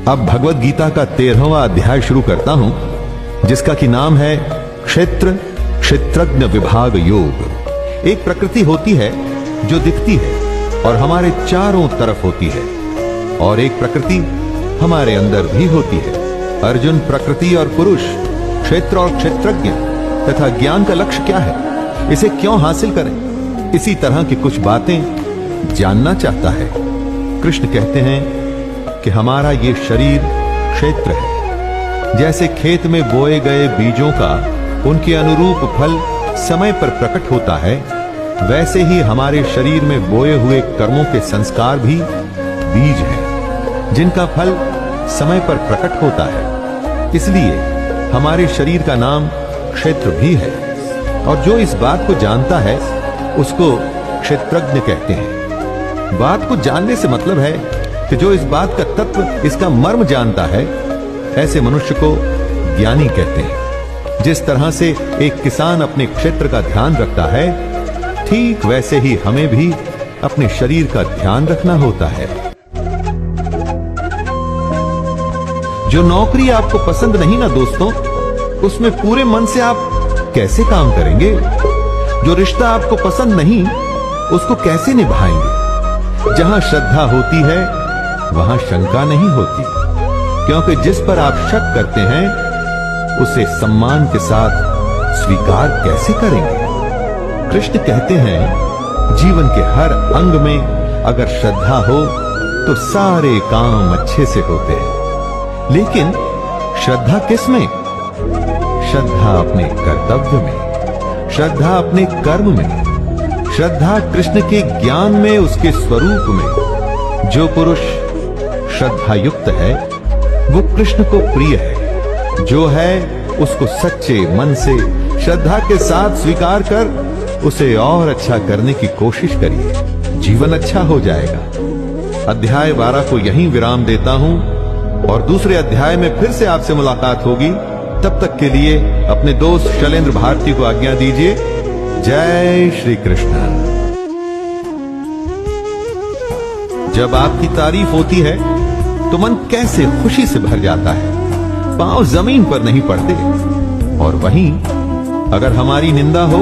अब भगवत गीता का 13वां अध्याय शुरू करता हूं, जिसका कि नाम है क्षेत्र क्षेत्रज्ञ विभाग योग। एक प्रकृति होती है जो दिखती है और हमारे चारों तरफ होती है, और एक प्रकृति हमारे अंदर भी होती है। अर्जुन, प्रकृति और पुरुष, क्षेत्र और क्षेत्रज्ञ तथा ज्ञान का लक्ष्य क्या है, इसे क्यों हासिल करें, इसी तरह की कुछ बातें जानना चाहता है। कृष्ण कहते हैं कि हमारा ये शरीर क्षेत्र है। जैसे खेत में बोए गए बीजों का उनके अनुरूप फल समय पर प्रकट होता है, वैसे ही हमारे शरीर में बोए हुए कर्मों के संस्कार भी बीज हैं, जिनका फल समय पर प्रकट होता है। इसलिए हमारे शरीर का नाम क्षेत्र भी है, और जो इस बात को जानता है उसको क्षेत्रज्ञ कहते हैं। बात को जानने से मतलब है कि जो इस बात का तत्व, इसका मर्म जानता है, ऐसे मनुष्य को ज्ञानी कहते हैं। जिस तरह से एक किसान अपने क्षेत्र का ध्यान रखता है, ठीक वैसे ही हमें भी अपने शरीर का ध्यान रखना होता है। जो नौकरी आपको पसंद नहीं ना दोस्तों, उसमें पूरे मन से आप कैसे काम करेंगे? जो रिश्ता आपको पसंद नहीं, उसको कैसे निभाएंगे? जहां श्रद्धा होती है वहां शंका नहीं होती, क्योंकि जिस पर आप शक करते हैं उसे सम्मान के साथ स्वीकार कैसे करेंगे? कृष्ण कहते हैं, जीवन के हर अंग में अगर श्रद्धा हो तो सारे काम अच्छे से होते हैं। लेकिन श्रद्धा किस में? श्रद्धा अपने कर्तव्य में, श्रद्धा अपने कर्म में, श्रद्धा कृष्ण के ज्ञान में, उसके स्वरूप में। जो पुरुष श्रद्धा युक्त है वो कृष्ण को प्रिय है। जो है उसको सच्चे मन से श्रद्धा के साथ स्वीकार कर उसे और अच्छा करने की कोशिश करिए, जीवन अच्छा हो जाएगा। अध्याय 12 को यहीं विराम देता हूं और दूसरे अध्याय में फिर से आपसे मुलाकात होगी। तब तक के लिए अपने दोस्त शैलेंद्र भारती को आज्ञा दीजिए। जय श्री कृष्ण। जब आपकी तारीफ होती है तो मन कैसे खुशी से भर जाता है, पांव जमीन पर नहीं पड़ते। और वहीं अगर हमारी निंदा हो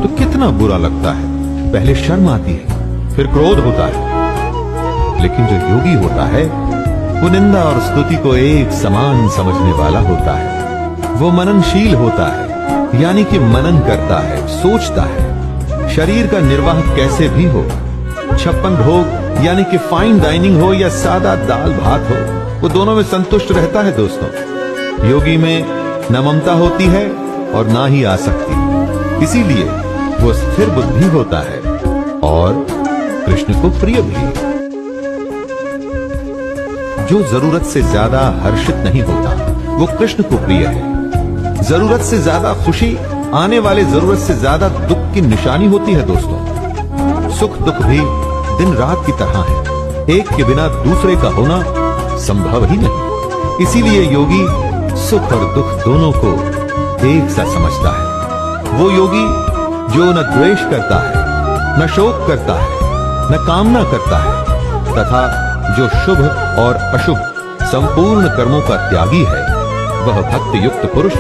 तो कितना बुरा लगता है। पहले शर्म आती है, फिर क्रोध होता है। लेकिन जो योगी होता है वो निंदा और स्तुति को एक समान समझने वाला होता है। वो मननशील होता है, यानी कि मनन करता है, सोचता है। शरीर का निर्वाह कैसे भी हो, 56 भोग यानी कि फाइन डाइनिंग हो या सादा दाल भात हो, वो दोनों में संतुष्ट रहता है दोस्तों। योगी में न ममता होती है और ना ही आसक्ति, इसीलिए वो स्थिर बुद्धि होता है और कृष्ण को प्रिय भी। जो जरूरत से ज्यादा हर्षित नहीं होता वो कृष्ण को प्रिय है। जरूरत से ज्यादा खुशी आने वाले जरूरत से ज्यादा दुख की निशानी होती है दोस्तों। सुख दुख भी दिन रात की तरह है, एक के बिना दूसरे का होना संभव ही नहीं। इसीलिए योगी सुख और दुख दोनों को एक सा समझता है। वो योगी जो न द्वेष करता है, न शोक करता है, न कामना करता है, तथा जो शुभ और अशुभ संपूर्ण कर्मों का त्यागी है, वह भक्ति युक्त पुरुष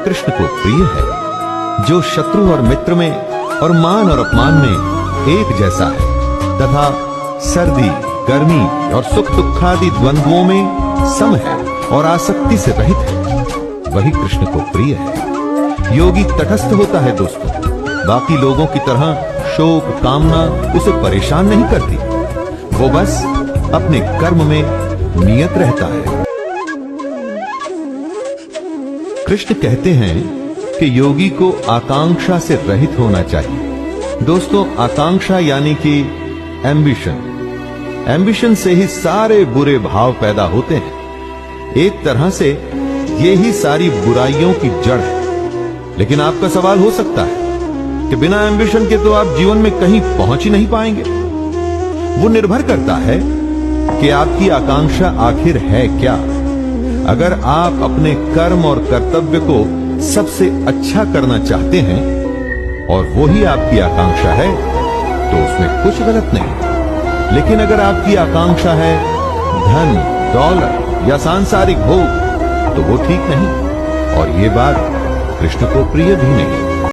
कृष्ण को प्रिय है। जो शत्रु और मित्र में और मान और अपमान में एक जैसा है, तथा सर्दी गर्मी और सुख दुखादि द्वंद्वों में सम है और आसक्ति से रहित है, वही कृष्ण को प्रिय है। योगी तटस्थ होता है दोस्तों, बाकी लोगों की तरह शोक कामना उसे परेशान नहीं करती। वो बस अपने कर्म में नियत रहता है। कृष्ण कहते हैं कि योगी को आकांक्षा से रहित होना चाहिए। दोस्तों, आकांक्षा यानी कि एम्बिशन, एम्बिशन से ही सारे बुरे भाव पैदा होते हैं। एक तरह से ये ही सारी बुराइयों की जड़ है। लेकिन आपका सवाल हो सकता है कि बिना एम्बिशन के तो आप जीवन में कहीं पहुंच ही नहीं पाएंगे। वो निर्भर करता है कि आपकी आकांक्षा आखिर है क्या। अगर आप अपने कर्म और कर्तव्य को सबसे अच्छा करना चाहते हैं और वो ही आपकी आकांक्षा है तो उसमें कुछ गलत नहीं। लेकिन अगर आपकी आकांक्षा है धन, दौलत या सांसारिक भोग तो वो ठीक नहीं, और ये बात कृष्ण को प्रिय भी नहीं।